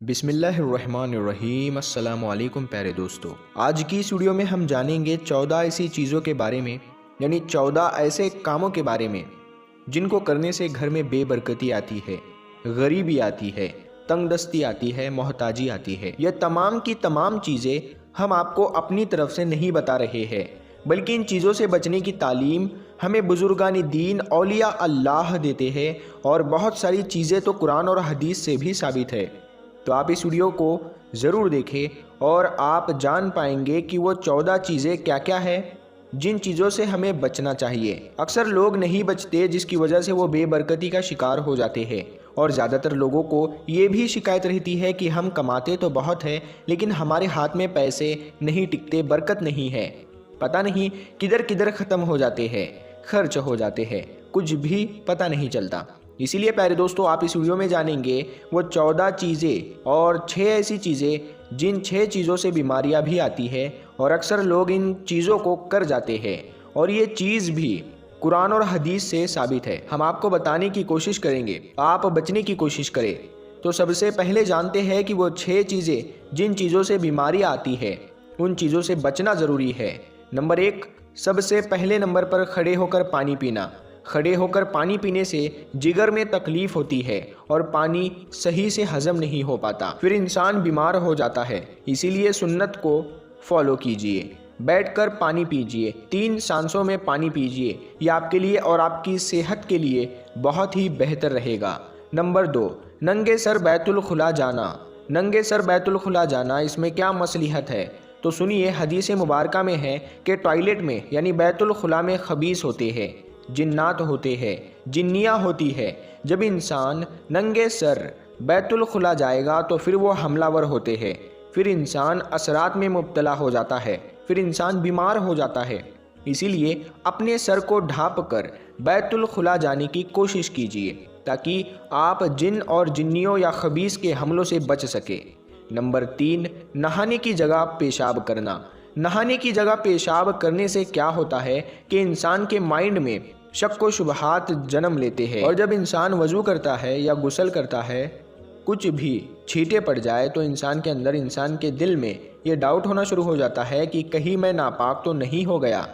बिस्मिल्लाहिर्रहमानिर्रहीम। अस्सलामु अलैकुम प्यारे दोस्तों, आज की इस वीडियो में हम जानेंगे 14 ऐसी चीज़ों के बारे में, यानी 14 ऐसे कामों के बारे में जिनको करने से घर में बेबरकती आती है, गरीबी आती है, तंगदस्ती आती है, मोहताजी आती है। यह तमाम की तमाम चीज़ें हम आपको अपनी तरफ से नहीं बता रहे हैं, बल्कि इन चीज़ों से बचने की तालीम हमें बुजुर्गान दीन औलिया अल्लाह देते हैं, और बहुत सारी चीज़ें तो कुरान और हदीस से भी साबित है। तो आप इस वीडियो को ज़रूर देखें और आप जान पाएंगे कि वो 14 चीज़ें क्या क्या है जिन चीज़ों से हमें बचना चाहिए। अक्सर लोग नहीं बचते, जिसकी वजह से वो बेबरकती का शिकार हो जाते हैं। और ज़्यादातर लोगों को ये भी शिकायत रहती है कि हम कमाते तो बहुत है, लेकिन हमारे हाथ में पैसे नहीं टिकते, बरकत नहीं है, पता नहीं किधर किधर ख़त्म हो जाते हैं, खर्च हो जाते हैं, कुछ भी पता नहीं चलता। इसीलिए प्यारे दोस्तों, आप इस वीडियो में जानेंगे वो 14 चीज़ें और 6 ऐसी चीज़ें जिन 6 चीज़ों से बीमारियां भी आती है, और अक्सर लोग इन चीज़ों को कर जाते हैं, और ये चीज़ भी कुरान और हदीस से साबित है। हम आपको बताने की कोशिश करेंगे, आप बचने की कोशिश करें। तो सबसे पहले जानते हैं कि वो 6 चीज़ें जिन चीज़ों से बीमारी आती है, उन चीज़ों से बचना ज़रूरी है। नंबर 1, सबसे पहले नंबर पर खड़े होकर पानी पीना। खड़े होकर पानी पीने से जिगर में तकलीफ होती है और पानी सही से हजम नहीं हो पाता, फिर इंसान बीमार हो जाता है। इसीलिए सुन्नत को फॉलो कीजिए, बैठकर पानी पीजिए, 3 सांसों में पानी पीजिए। ये आपके लिए और आपकी सेहत के लिए बहुत ही बेहतर रहेगा। नंबर 2, नंगे सर बैतुल खुला जाना। नंगे सर बैतुल खुला जाना, इसमें क्या मसलिहत है? तो सुनिए, हदीस मुबारका में है कि टॉयलेट में यानी बैतुल खुला में खबीस होते हैं, जिन्नात होते हैं, जिन्नियाँ होती है। जब इंसान नंगे सर बैतुल खुला जाएगा तो फिर वो हमलावर होते हैं, फिर इंसान असरात में मुब्तला हो जाता है, फिर इंसान बीमार हो जाता है। इसीलिए अपने सर को ढाँप कर बैतुल खुला जाने की कोशिश कीजिए, ताकि आप जिन और जिन्नियों या खबीस के हमलों से बच सके। नंबर 3, नहाने की जगह पेशाब करना। नहाने की जगह पेशाब करने से क्या होता है कि इंसान के माइंड में शक व शुबहात जन्म लेते हैं, और जब इंसान वज़ू करता है या गुस्ल करता है, कुछ भी छींटे पड़ जाए तो इंसान के अंदर, इंसान के दिल में ये डाउट होना शुरू हो जाता है कि कहीं मैं नापाक तो नहीं हो गया।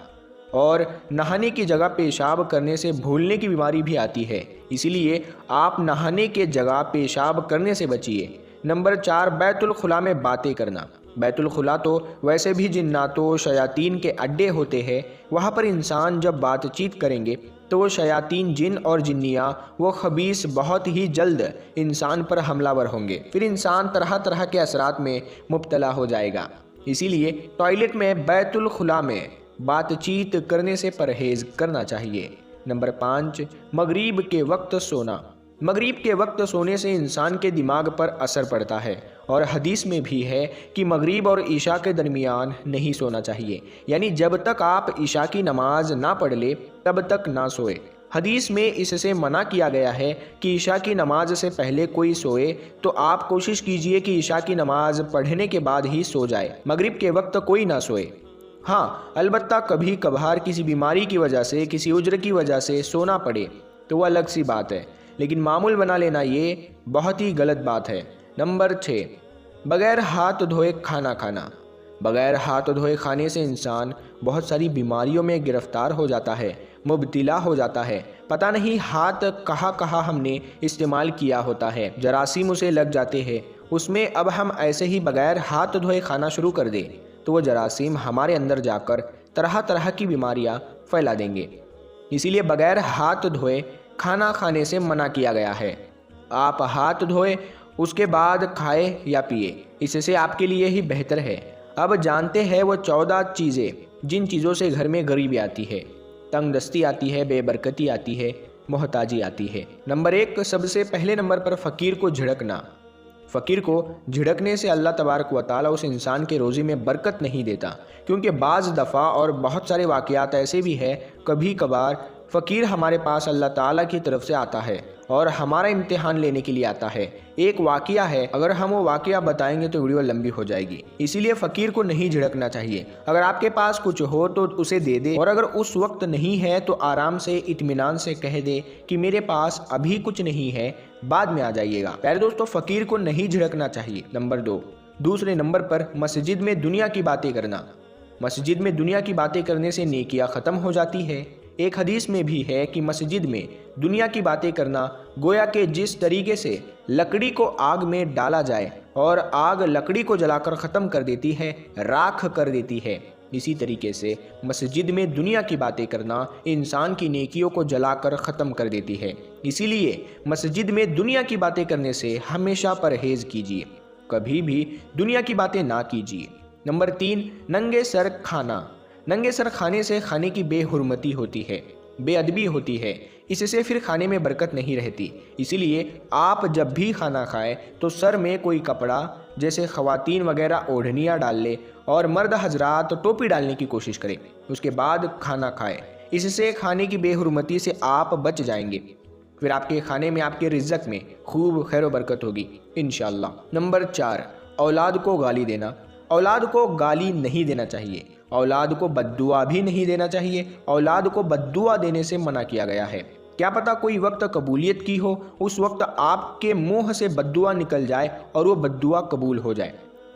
और नहाने की जगह पेशाब करने से भूलने की बीमारी भी आती है। इसीलिए आप नहाने के जगह पेशाब करने से बचिए। नंबर 4, बैतुल खुला में बातें करना। बैतुल खुला तो वैसे भी जिन्नातों शयातीन के अड्डे होते हैं। वहाँ पर इंसान जब बातचीत करेंगे तो वो शयातीन, जिन और जिन्नियाँ, वो खबीस बहुत ही जल्द इंसान पर हमलावर होंगे, फिर इंसान तरह तरह के असरात में मुब्तला हो जाएगा। इसीलिए टॉयलेट में बैतुल खुला में बातचीत करने से परहेज़ करना चाहिए। नंबर 5, मगरिब के वक्त सोना। मगरिब के वक्त सोने से इंसान के दिमाग पर असर पड़ता है, और हदीस में भी है कि मगरिब और ईशा के दरमियान नहीं सोना चाहिए, यानी जब तक आप ईशा की नमाज ना पढ़ ले तब तक ना सोए। हदीस में इससे मना किया गया है कि ईशा की नमाज से पहले कोई सोए, तो आप कोशिश कीजिए कि ईशा की नमाज पढ़ने के बाद ही सो जाए, मगरिब के वक्त कोई ना सोए। हाँ, अलबत्ता कभी कभार किसी बीमारी की वजह से, किसी उज्र की वजह से सोना पड़े तो वह अलग सी बात है, लेकिन मामूल बना लेना ये बहुत ही गलत बात है। नंबर 6, बग़ैर हाथ धोए खाना खाना। बग़ैर हाथ धोए खाने से इंसान बहुत सारी बीमारियों में गिरफ्तार हो जाता है, मुब्तला हो जाता है। पता नहीं हाथ कहाँ कहाँ हमने इस्तेमाल किया होता है, जरासीम उसे लग जाते हैं उसमें। अब हम ऐसे ही बग़ैर हाथ धोए खाना शुरू कर दें तो वो जरासीम हमारे अंदर जाकर तरह तरह की बीमारियाँ फैला देंगे। इसीलिए बग़ैर हाथ धोए खाना खाने से मना किया गया है। आप हाथ धोए उसके बाद खाए या पिए, इससे आपके लिए ही बेहतर है। अब जानते हैं वो 14 चीज़ें जिन चीज़ों से घर में गरीबी आती है, तंगदस्ती आती है, बेबरकती आती है, मोहताजी आती है। नंबर 1, सबसे पहले नंबर पर फ़कीर को झिड़कना। फ़कीर को झिड़कने से अल्लाह तबारक व तआला उस इंसान के रोज़ी में बरकत नहीं देता, क्योंकि बाज़ दफ़ा और बहुत सारे वाक़यात ऐसे भी है, कभी कभार फ़कीर हमारे पास अल्लाह ताला की तरफ से आता है और हमारा इम्तिहान लेने के लिए आता है। एक वाक़या है, अगर हम वो वाक़या बताएंगे तो वीडियो लंबी हो जाएगी, इसीलिए फ़कीर को नहीं झिड़कना चाहिए। अगर आपके पास कुछ हो तो उसे दे दे, और अगर उस वक्त नहीं है तो आराम से इत्मीनान से कह दे कि मेरे पास अभी कुछ नहीं है, बाद में आ जाइएगा। प्यारे दोस्तों, फ़कीर को नहीं झिड़कना चाहिए। नंबर 2, दूसरे नंबर पर मस्जिद में दुनिया की बातें करना। मस्जिद में दुनिया की बातें करने से नेकियां ख़त्म हो जाती है। एक हदीस में भी है कि मस्जिद में दुनिया की बातें करना गोया के जिस तरीके से लकड़ी को आग में डाला जाए और आग लकड़ी को जलाकर ख़त्म कर देती है, राख कर देती है, इसी तरीके से मस्जिद में दुनिया की बातें करना इंसान की नेकियों को जलाकर ख़त्म कर देती है। इसीलिए मस्जिद में दुनिया की बातें करने से हमेशा परहेज़ कीजिए, कभी भी दुनिया की बातें ना कीजिए। नंबर 3, नंगे सर खाना। नंगे सर खाने से खाने की बेहुरमती होती है, बेअदबी होती है, इससे फिर खाने में बरकत नहीं रहती। इसीलिए आप जब भी खाना खाएं तो सर में कोई कपड़ा, जैसे ख़वातीन वगैरह ओढ़नियाँ डाल ले, और मर्द हजरात टोपी डालने की कोशिश करें, उसके बाद खाना खाएं। इससे खाने की बेहुरमती से आप बच जाएंगे, फिर आपके खाने में, आपके रिज़्क़ में खूब खैर बरकत होगी इंशाअल्लाह। नंबर 4, औलाद को गाली देना। औलाद को गाली नहीं देना चाहिए, औलाद को बद्दुआ भी नहीं देना चाहिए। औलाद को बद्दुआ देने से मना किया गया है। क्या पता कोई वक्त कबूलियत की हो, उस वक्त आपके मुंह से बद्दुआ निकल जाए और वो बद्दुआ कबूल हो जाए,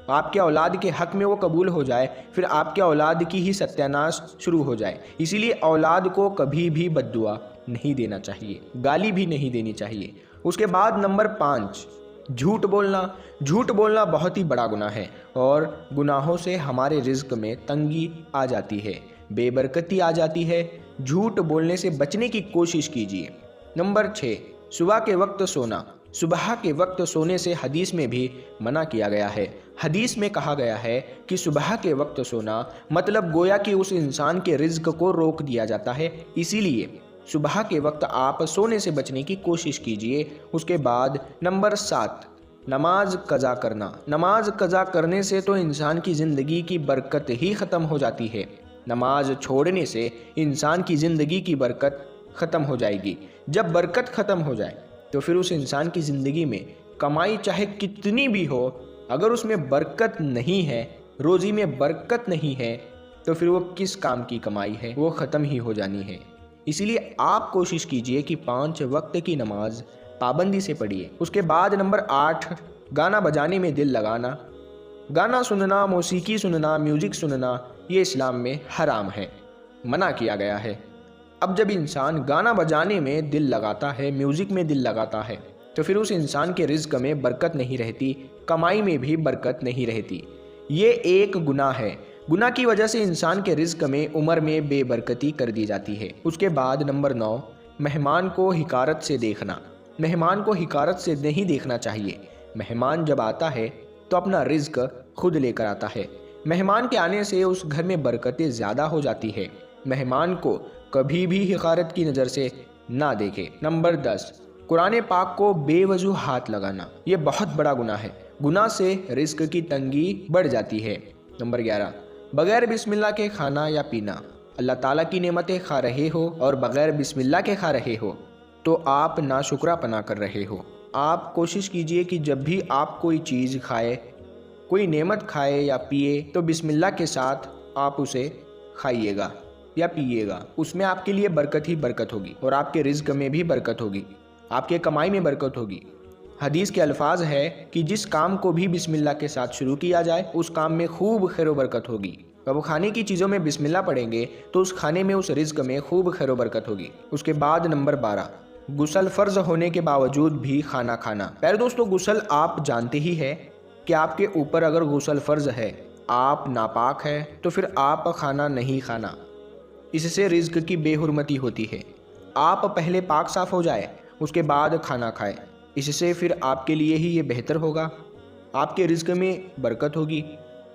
आपके औलाद के हक में वो कबूल हो जाए, फिर आपके औलाद की ही सत्यानाश शुरू हो जाए। इसीलिए औलाद को कभी भी बद्दुआ नहीं देना चाहिए, गाली भी नहीं देनी चाहिए। उसके बाद नंबर 5, झूठ बोलना। झूठ बोलना बहुत ही बड़ा गुनाह है और गुनाहों से हमारे रिज़्क़ में तंगी आ जाती है, बेबरकती आ जाती है। झूठ बोलने से बचने की कोशिश कीजिए। नंबर 6, सुबह के वक्त सोना। सुबह के वक्त सोने से हदीस में भी मना किया गया है। हदीस में कहा गया है कि सुबह के वक्त सोना मतलब गोया कि उस इंसान के रिज़्क़ को रोक दिया जाता है। इसीलिए सुबह के वक्त आप सोने से बचने की कोशिश कीजिए। उसके बाद नंबर 7, नमाज कज़ा करना। नमाज कज़ा करने से तो इंसान की ज़िंदगी की बरकत ही ख़त्म हो जाती है। नमाज छोड़ने से इंसान की ज़िंदगी की बरकत ख़त्म हो जाएगी। जब बरकत ख़त्म हो जाए तो फिर उस इंसान की ज़िंदगी में कमाई चाहे कितनी भी हो, अगर उसमें बरकत नहीं है, रोज़ी में बरकत नहीं है, तो फिर वो किस काम की कमाई है, वो ख़त्म ही हो जानी है। इसीलिए आप कोशिश कीजिए कि 5 वक्त की नमाज पाबंदी से पढ़िए। उसके बाद नंबर 8, गाना बजाने में दिल लगाना। गाना सुनना, मौसीकी सुनना, म्यूज़िक सुनना, ये इस्लाम में हराम है, मना किया गया है। अब जब इंसान गाना बजाने में दिल लगाता है, म्यूज़िक में दिल लगाता है, तो फिर उस इंसान के रिज़्क़ में बरकत नहीं रहती, कमाई में भी बरकत नहीं रहती। ये एक गुनाह है। गुनाह की वजह से इंसान के रिज़्क़ में, उम्र में बेबरकती कर दी जाती है। उसके बाद नंबर 9, मेहमान को हिकारत से देखना। मेहमान को हिकारत से नहीं देखना चाहिए। मेहमान जब आता है तो अपना रिज़्क़ खुद लेकर आता है। मेहमान के आने से उस घर में बरकतें ज़्यादा हो जाती है। मेहमान को कभी भी हिकारत की नज़र से ना देखे। नंबर 10, कुरान पाक को बेवजह हाथ लगाना। ये बहुत बड़ा गुनाह है। गुनाह से रिज़्क़ की तंगी बढ़ जाती है। नंबर 11, बग़ैर बिस्मिल्लाह के खाना या पीना। अल्लाह ताला की नेमतें खा रहे हो और बग़ैर बिस्मिल्लाह के खा रहे हो तो आप नाशुक्रापना कर रहे हो। आप कोशिश कीजिए कि जब भी आप कोई चीज़ खाए, कोई नेमत खाए या पिए, तो बिस्मिल्लाह के साथ आप उसे खाइएगा या पिएगा। उसमें आपके लिए बरकत ही बरकत होगी और आपके रिज़्क़ में भी बरकत होगी, आपके कमाई में बरकत होगी। हदीस के अल्फाज है कि जिस काम को भी बिस्मिल्लाह के साथ शुरू किया जाए उस काम में खूब खैर बरकत होगी। अब खाने की चीज़ों में बिस्मिल्लाह पढ़ेंगे तो उस खाने में, उस रिज़्क़ में खूब खैर बरकत होगी। उसके बाद नंबर 12, गुस्ल फ़र्ज़ होने के बावजूद भी खाना खाना। प्यारे दोस्तों, गुस्ल आप जानते ही है कि आपके ऊपर अगर गुस्ल फ़र्ज़ है, आप नापाक है, तो फिर आप खाना नहीं खाना, इससे रिज़्क़ की बेहुरमती होती है। आप पहले पाक साफ़ हो जाए, उसके बाद खाना खाएं, इससे फिर आपके लिए ही ये बेहतर होगा, आपके रिज़्क़ में बरकत होगी।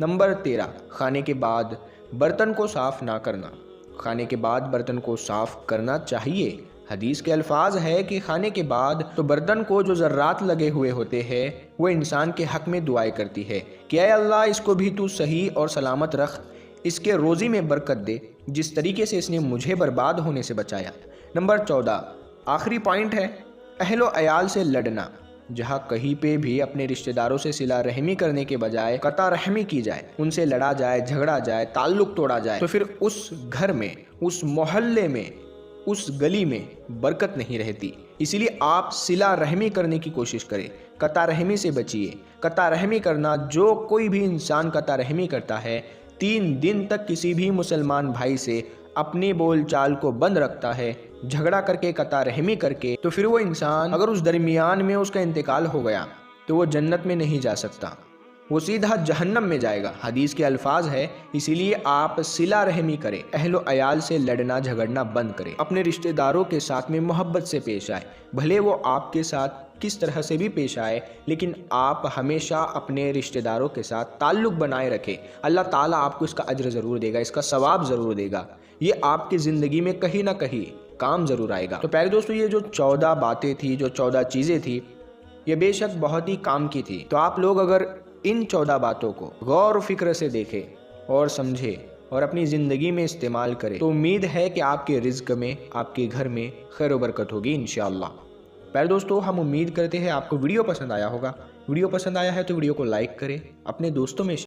नंबर 13, खाने के बाद बर्तन को साफ़ ना करना। खाने के बाद बर्तन को साफ़ करना चाहिए। हदीस के अल्फाज है कि खाने के बाद तो बर्तन को जो ज़र्रात लगे हुए होते हैं वो इंसान के हक़ में दुआएं करती है कि ऐ अल्लाह, इसको भी तू सही और सलामत रख, इसके रोज़ी में बरकत दे, जिस तरीके से इसने मुझे बर्बाद होने से बचाया। नंबर 14, आखिरी पॉइंट है अहलो अयाल से लड़ना, जहाँ कहीं पे भी अपने रिश्तेदारों से सिला रहमी करने के बजाय कता रहमी की जाए, उनसे लड़ा जाए, झगड़ा जाए, ताल्लुक तोड़ा जाए, तो फिर उस घर में, उस मोहल्ले में, उस गली में बरकत नहीं रहती। इसीलिए आप सिला रहमी करने की कोशिश करें, कता रहमी से बचिए। कता रहमी करना, जो कोई भी इंसान कता रहमी करता है 3 दिन तक किसी भी मुसलमान भाई से अपनी बोलचाल को बंद रखता है, झगड़ा करके, कता रहमी करके, तो फिर वो इंसान अगर उस दरमियान में उसका इंतकाल हो गया तो वो जन्नत में नहीं जा सकता, वो सीधा जहन्नम में जाएगा। हदीस के अल्फाज है, इसीलिए आप सिला रहमी करें, अहलो अयाल से लड़ना झगड़ना बंद करें, अपने रिश्तेदारों के साथ में मोहब्बत से पेश आए। भले वो आपके साथ किस तरह से भी पेश आए, लेकिन आप हमेशा अपने रिश्तेदारों के साथ ताल्लुक़ बनाए रखें। अल्लाह ताला आपको इसका अज्र ज़रूर देगा, इसका सवाब ज़रूर देगा, ये आपकी ज़िंदगी में कहीं ना कहीं काम ज़रूर आएगा। तो प्यारे दोस्तों, ये जो 14 बातें थी, जो 14 चीज़ें थी, ये बेशक बहुत ही काम की थी। तो आप लोग अगर इन 14 बातों को गौर व फिक्र से देखें और समझें और अपनी ज़िंदगी में इस्तेमाल करें, तो उम्मीद है कि आपके रिज़्क़ में, आपके घर में खैर व बरकत होगी इंशाअल्लाह। प्यारे दोस्तों, हम उम्मीद करते हैं आपको वीडियो पसंद आया होगा। वीडियो पसंद आया है तो वीडियो को लाइक करें, अपने दोस्तों में